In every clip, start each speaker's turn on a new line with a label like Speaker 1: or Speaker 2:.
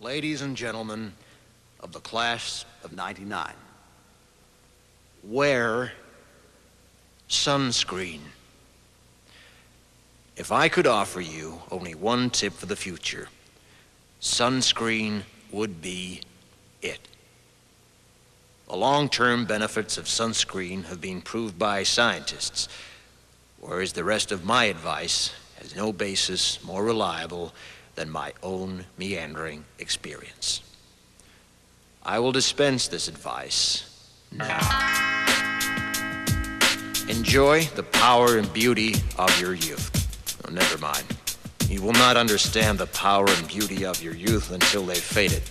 Speaker 1: Ladies and gentlemen of the class of '99, wear sunscreen. If I could offer you only one tip for the future, sunscreen would be it. The long-term benefits of sunscreen have been proved by scientists, whereas the rest of my advice has no basis more reliable than my own meandering experience. I will dispense this advice now. Enjoy the power and beauty of your youth. Oh, never mind. You will not understand the power and beauty of your youth until they've faded.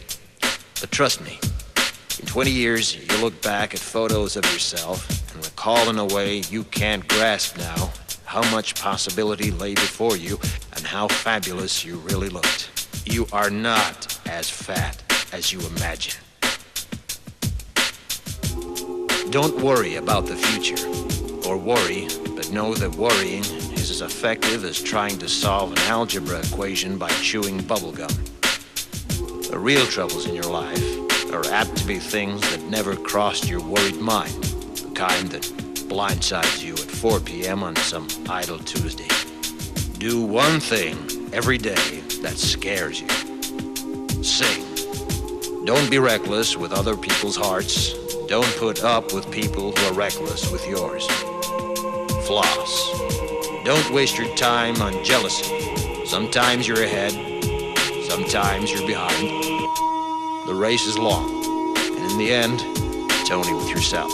Speaker 1: But trust me, in 20 years, you'll look back at photos of yourself and recall in a way you can't grasp now how much possibility lay before you and how fabulous you really looked. You are not as fat as you imagine. Don't worry about the future, or worry, but know that worrying is as effective as trying to solve an algebra equation by chewing bubblegum. The real troubles in your life are apt to be things that never crossed your worried mind, the kind that blindsides you at 4 p.m. on some idle Tuesday. Do one thing every day that scares you. Sing. Don't be reckless with other people's hearts. Don't put up with people who are reckless with yours. Floss. Don't waste your time on jealousy. Sometimes you're ahead, sometimes you're behind. The race is long, and in the end, it's only with yourself.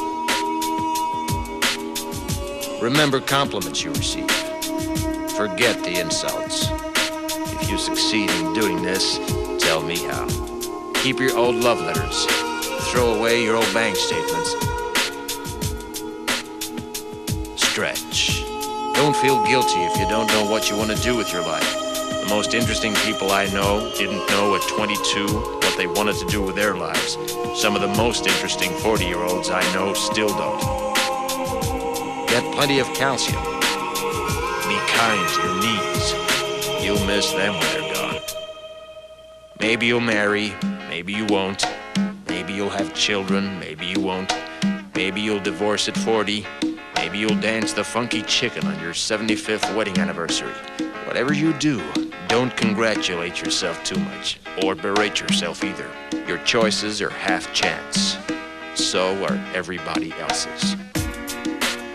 Speaker 1: Remember compliments you receive. Forget the insults. If you succeed in doing this, tell me how. Keep your old love letters. Throw away your old bank statements. Stretch. Don't feel guilty if you don't know what you want to do with your life. The most interesting people I know didn't know at 22 what they wanted to do with their lives. Some of the most interesting 40-year-olds I know still don't. Get plenty of calcium. Be kind to your knees. You'll miss them when they're gone. Maybe you'll marry, maybe you won't. Maybe you'll have children, maybe you won't. Maybe you'll divorce at 40. Maybe you'll dance the funky chicken on your 75th wedding anniversary. Whatever you do, don't congratulate yourself too much, or berate yourself either. Your choices are half chance. So are everybody else's.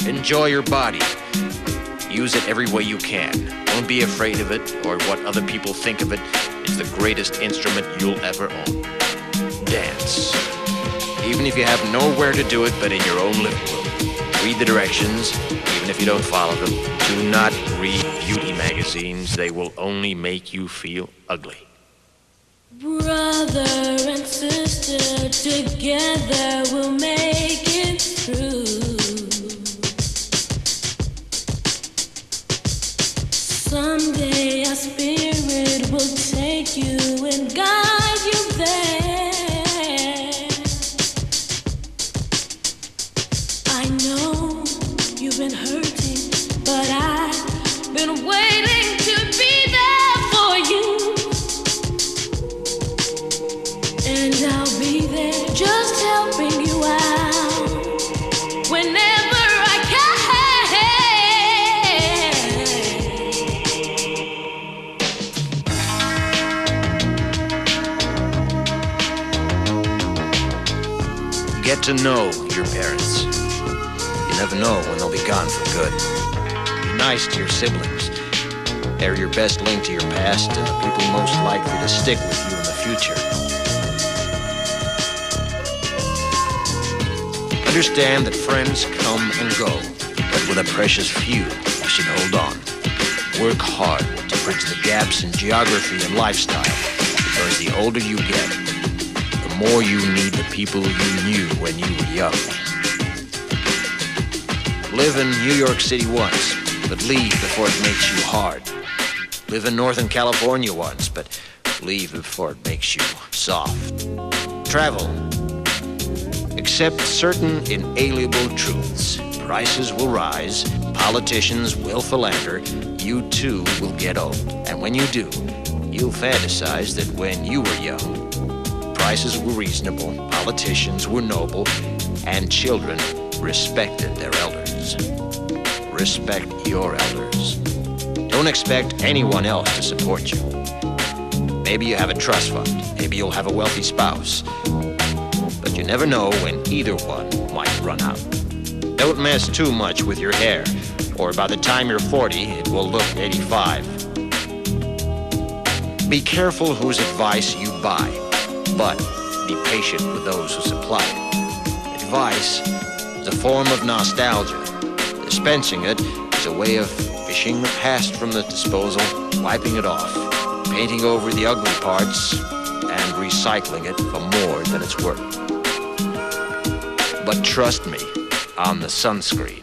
Speaker 1: Enjoy your body. Use it every way you can. Don't be afraid of it or what other people think of it. It's the greatest instrument you'll ever own. Dance. Even if you have nowhere to do it but in your own living room. Read the directions, even if you don't follow them. Do not read beauty magazines. They will only make you feel ugly.
Speaker 2: Brother and sister, together we'll make it through. Someday our spirit will take you and guide you there. I know you've been hurting, but I've been waiting to be there for you. And I'll be there just helping you out whenever I can.
Speaker 1: Get to know your parents. You never know when they'll be gone for good. Be nice to your siblings. They're your best link to your past and the people most likely to stick with you in the future. Understand that friends come and go, but with a precious few, you should hold on. Work hard to bridge the gaps in geography and lifestyle, because the older you get, the more you need the people you knew when you were young. Live in New York City once, but leave before it makes you hard. Live in Northern California once, but leave before it makes you soft. Travel. Accept certain inalienable truths. Prices will rise, politicians will philander, you too will get old. And when you do, you'll fantasize that when you were young, prices were reasonable, politicians were noble, and children respected their elders. Respect your elders. Don't expect anyone else to support you. Maybe you have a trust fund. Maybe you'll have a wealthy spouse. But you never know when either one might run out. Don't mess too much with your hair, or by the time you're 40, it will look 85. Be careful whose advice you buy, but be patient with those who supply it. Advice is a form of nostalgia. Dispensing it is a way of fishing the past from the disposal, wiping it off, painting over the ugly parts, and recycling it for more than it's worth. But trust me on the sunscreen.